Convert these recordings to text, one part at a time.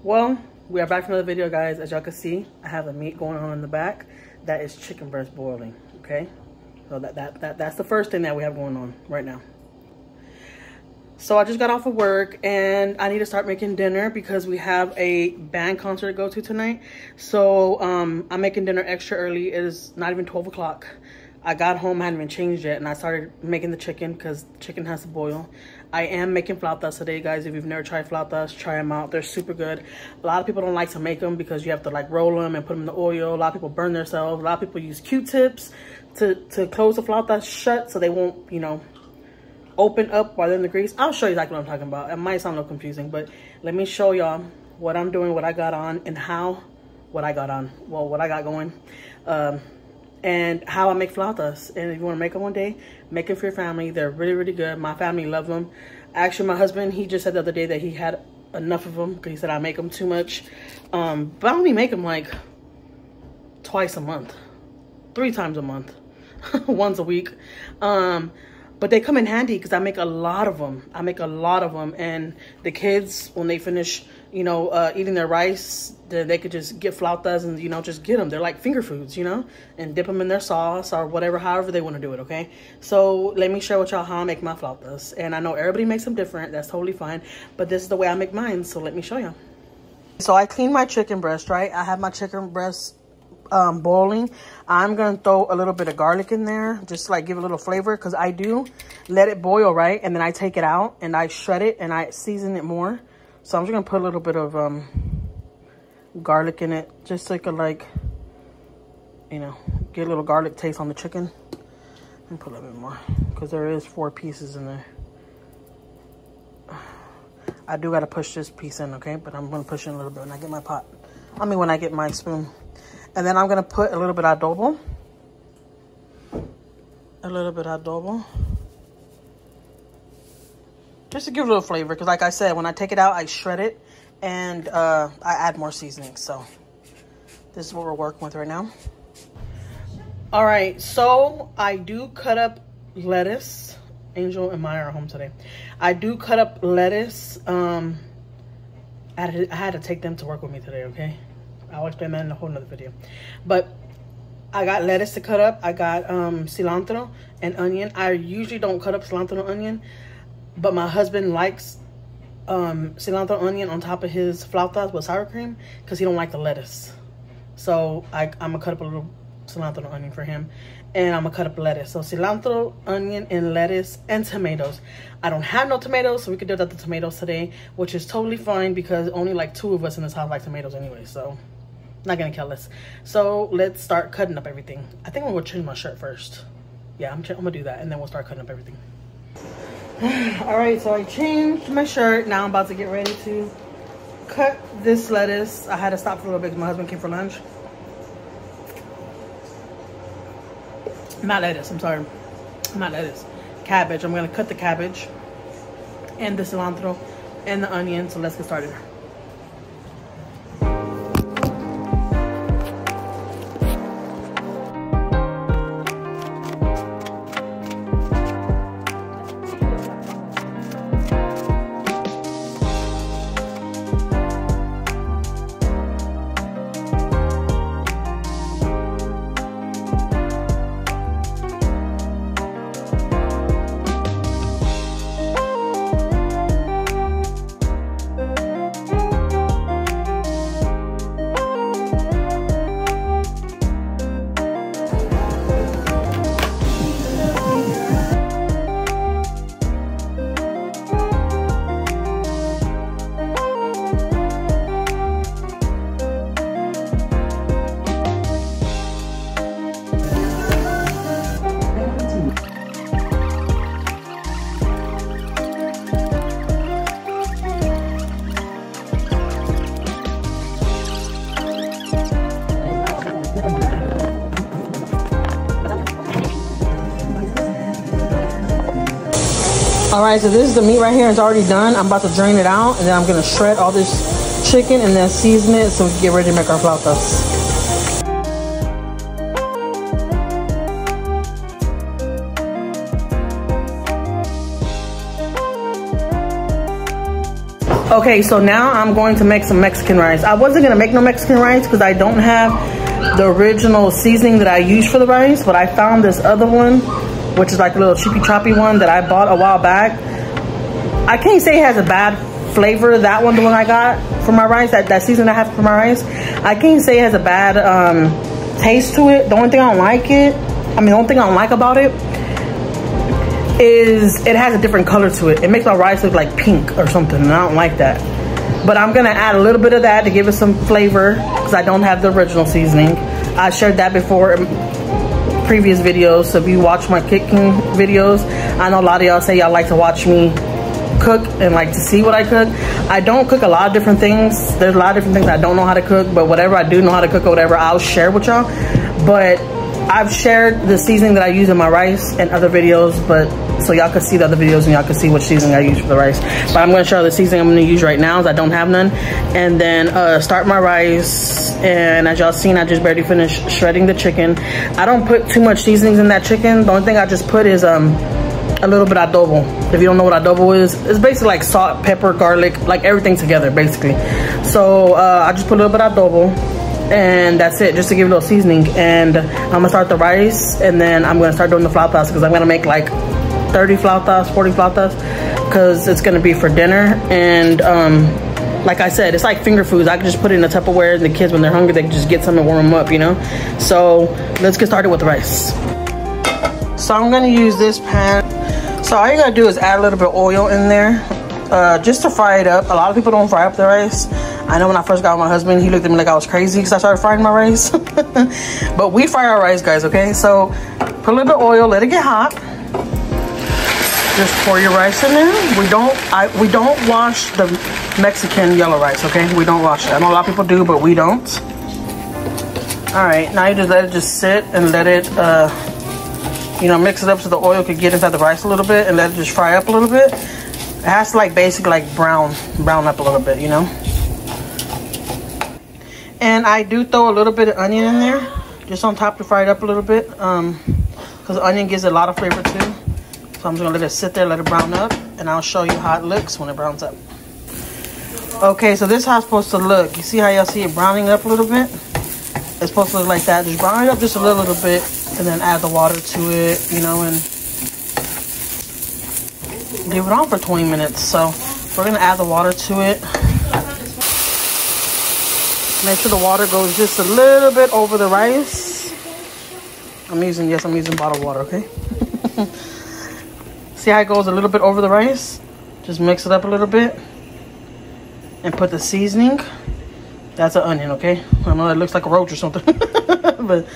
Well, we are back from another video, guys. As y'all can see, I have the meat going on in the back. That is chicken breast boiling, okay? So that's the first thing that we have going on right now. So I just got off of work and I need to start making dinner because we have a band concert to go to tonight. So I'm making dinner extra early. It is not even 12 o'clock. I got home, I hadn't even changed yet, and I started making the chicken because chicken has to boil. I am making flautas today, guys. If you've never tried flautas, try them out. They're super good. A lot of people don't like to make them because you have to like roll them and put them in the oil. A lot of people burn themselves. A lot of people use Q-tips to close the flautas shut so they won't, you know, open up while they're in the grease. I'll show you exactly what I'm talking about. It might sound a little confusing, but let me show y'all what I'm doing, what I got on, and what I got going. And how I make flautas. And if you want to make them one day, make them for your family. They're really, really good. My family love them. Actually, my husband, he just said the other day that he had enough of them because he said I make them too much. But I only make them like twice a month, 3 times a month, once a week. But they come in handy because I make a lot of them. And the kids, when they finish, you know, eating their rice, then they could just get flautas and, you know, just get them. They're like finger foods, you know, and dip them in their sauce or whatever, however they want to do it, okay? So let me share with y'all how I make my flautas. And I know everybody makes them different. That's totally fine. But this is the way I make mine, so let me show you. So I clean my chicken breast, right? I have my chicken breast boiling. I'm gonna throw a little bit of garlic in there, just like give a little flavor, because I do let it boil, right? And then I take it out and I shred it and I season it more. So I'm just gonna put a little bit of garlic in it, just so it could, like, you know, get a little garlic taste on the chicken. And put a little bit more because there is 4 pieces in there. I do gotta push this piece in, okay? But I'm gonna push in a little bit when I get my pot. When I get my spoon. And then I'm going to put a little bit of adobo. Just to give a little flavor. Because like I said, when I take it out, I shred it. And I add more seasoning. So this is what we're working with right now. All right. So I do cut up lettuce. Angel and Maya are home today. I do cut up lettuce. I had to take them to work with me today, okay? I'll explain that in a whole nother video. But I got lettuce to cut up. I got cilantro and onion. I usually don't cut up cilantro and onion, but my husband likes cilantro and onion on top of his flautas with sour cream because he don't like the lettuce. So I'm gonna cut up a little cilantro and onion for him, and I'm gonna cut up lettuce. So cilantro, onion, and lettuce, and tomatoes. I don't have no tomatoes, so we could do without the tomatoes today, which is totally fine because only like 2 of us in this house like tomatoes anyway, so not gonna kill us. So let's start cutting up everything. I think I'm gonna change my shirt first. Yeah, I'm gonna do that, and then we'll start cutting up everything. All right, so I changed my shirt. Now I'm about to get ready to cut this lettuce. I had to stop for a little bit because my husband came for lunch. Not lettuce, I'm sorry. Not lettuce. Cabbage. I'm gonna cut the cabbage and the cilantro and the onion. So let's get started. All right, so this is the meat right here. It's already done. I'm about to drain it out, and then I'm gonna shred all this chicken and then season it so we can get ready to make our flautas. Okay, so now I'm going to make some Mexican rice. I wasn't gonna make no Mexican rice because I don't have the original seasoning that I use for the rice, but I found this other one, which is like a little chippy choppy one that I bought a while back. I can't say it has a bad flavor. That one, the one I got for my rice, that seasoning I have for my rice, I can't say it has a bad taste to it. The only thing I don't like about it is it has a different color to it. It makes my rice look like pink or something, and I don't like that. But I'm gonna add a little bit of that to give it some flavor because I don't have the original seasoning. I shared that before in previous videos, so if you watch my cooking videos, I know a lot of y'all say y'all like to watch me cook and like to see what I cook. I don't cook a lot of different things. There's a lot of different things I don't know how to cook, but whatever I do know how to cook or whatever, I'll share with y'all. But I've shared the seasoning that I use in my rice and other videos, but so y'all can see the other videos and y'all can see what seasoning I use for the rice. But I'm gonna show you the seasoning I'm gonna use right now, as I don't have none. And then start my rice. And as y'all seen, I just barely finished shredding the chicken. I don't put too much seasonings in that chicken. The only thing I just put is a little bit of adobo. If you don't know what adobo is, it's basically like salt, pepper, garlic, like everything together basically. So I just put a little bit of adobo, and that's it, just to give it a little seasoning. And I'm gonna start the rice, and then I'm gonna start doing the flautas because I'm gonna make like 30 flautas, 40 flautas, because it's gonna be for dinner. And like I said, it's like finger foods. I can just put it in a Tupperware, and the kids, when they're hungry, they can just get some and warm them up, you know? So let's get started with the rice. So I'm gonna use this pan. So all you gotta do is add a little bit of oil in there, just to fry it up. A lot of people don't fry up the rice. I know when I first got with my husband, he looked at me like I was crazy because I started frying my rice. But we fry our rice, guys, okay? So put a little bit of oil, let it get hot. Just pour your rice in there. We don't wash the Mexican yellow rice, okay? We don't wash it. I know a lot of people do, but we don't. All right, now you just let it just sit and let it, you know, mix it up so the oil could get inside the rice a little bit, and let it just fry up a little bit. It has to like basically like brown up a little bit, you know? And I do throw a little bit of onion in there, just on top to fry it up a little bit, because onion gives it a lot of flavor too. So I'm just gonna let it sit there, let it brown up, and I'll show you how it looks when it browns up. Okay, so this is how it's supposed to look. You see how y'all see it browning up a little bit? It's supposed to look like that. Just brown it up just a little bit, and then add the water to it, you know, and leave it on for 20 minutes. So we're gonna add the water to it. Make sure the water goes just a little bit over the rice. I'm using bottled water, okay? See how it goes a little bit over the rice? Just mix it up a little bit and put the seasoning. That's an onion, okay? I know it looks like a roach or something, but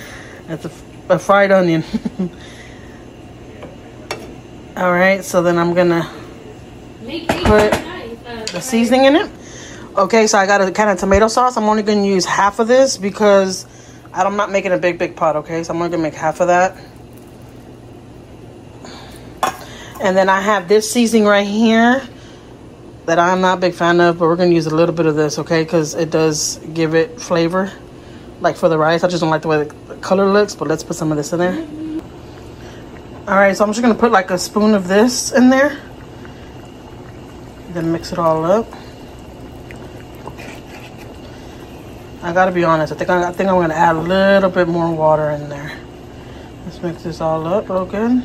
that's a fried onion. All right, so then I'm gonna put the seasoning in it. Okay, so I got a can of tomato sauce. I'm only gonna use half of this because I'm not making a big pot, okay? So I'm only gonna make half of that. And then I have this seasoning right here that I'm not a big fan of, but we're gonna use a little bit of this, okay? Because it does give it flavor, like for the rice. I just don't like the way the color looks, but let's put some of this in there. All right, so I'm just gonna put like a spoon of this in there, then mix it all up. I gotta be honest, I think I'm gonna add a little bit more water in there. Let's mix this all up real good.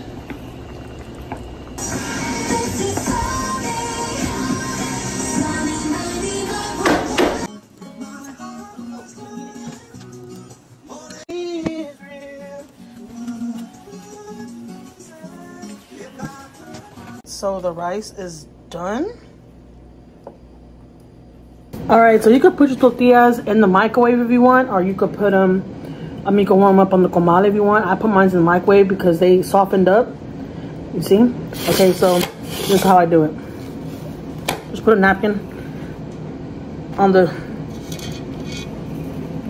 So the rice is done. All right, so you could put your tortillas in the microwave if you want, or you could put them, you can warm them up on the comal if you want. I put mine in the microwave because they softened up. You see? Okay, so this is how I do it. Just put a napkin on the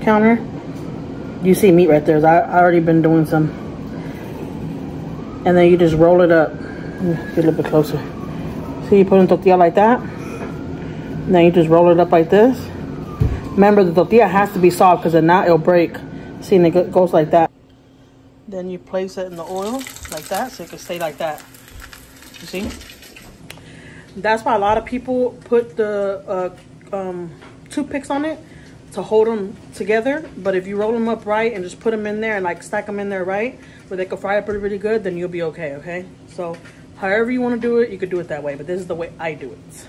counter. You see meat right there. I already been doing some. And then you just roll it up. Get a little bit closer. See, you put in tortilla like that. Now you just roll it up like this. Remember, the tortilla has to be soft because if not, it'll break. See, and it goes like that. Then you place it in the oil like that so it can stay like that. You see? That's why a lot of people put the toothpicks on it to hold them together. But if you roll them up right and just put them in there and like stack them in there right, where they can fry up really good, then you'll be okay, okay? So however you want to do it, you could do it that way. But this is the way I do it.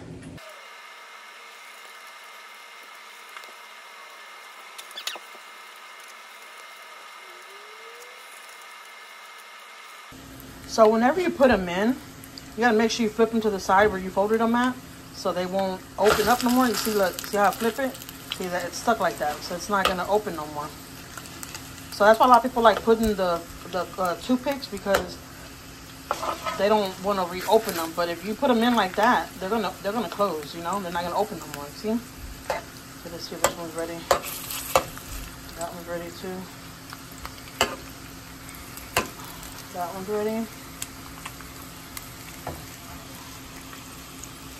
So whenever you put them in, you gotta make sure you flip them to the side where you folded them at, so they won't open up no more. You see, look, see how I flip it? See that it's stuck like that, so it's not gonna open no more. So that's why a lot of people like putting the toothpicks, because they don't want to reopen them. But if you put them in like that, they're gonna close. You know, they're not gonna open no more. See? So let's see if this one's ready. That one's ready too. That one's ready.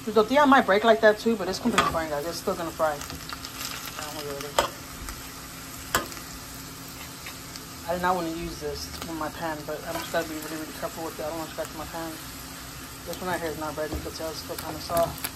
The tortilla might break like that too, but it's completely fine, guys. It's still gonna fry. That one's ready. I did not want to use this on my pan, but I'm just gotta be really, really careful with it. I don't want to scratch my pan. This one right here is not ready, but it's still kind of soft.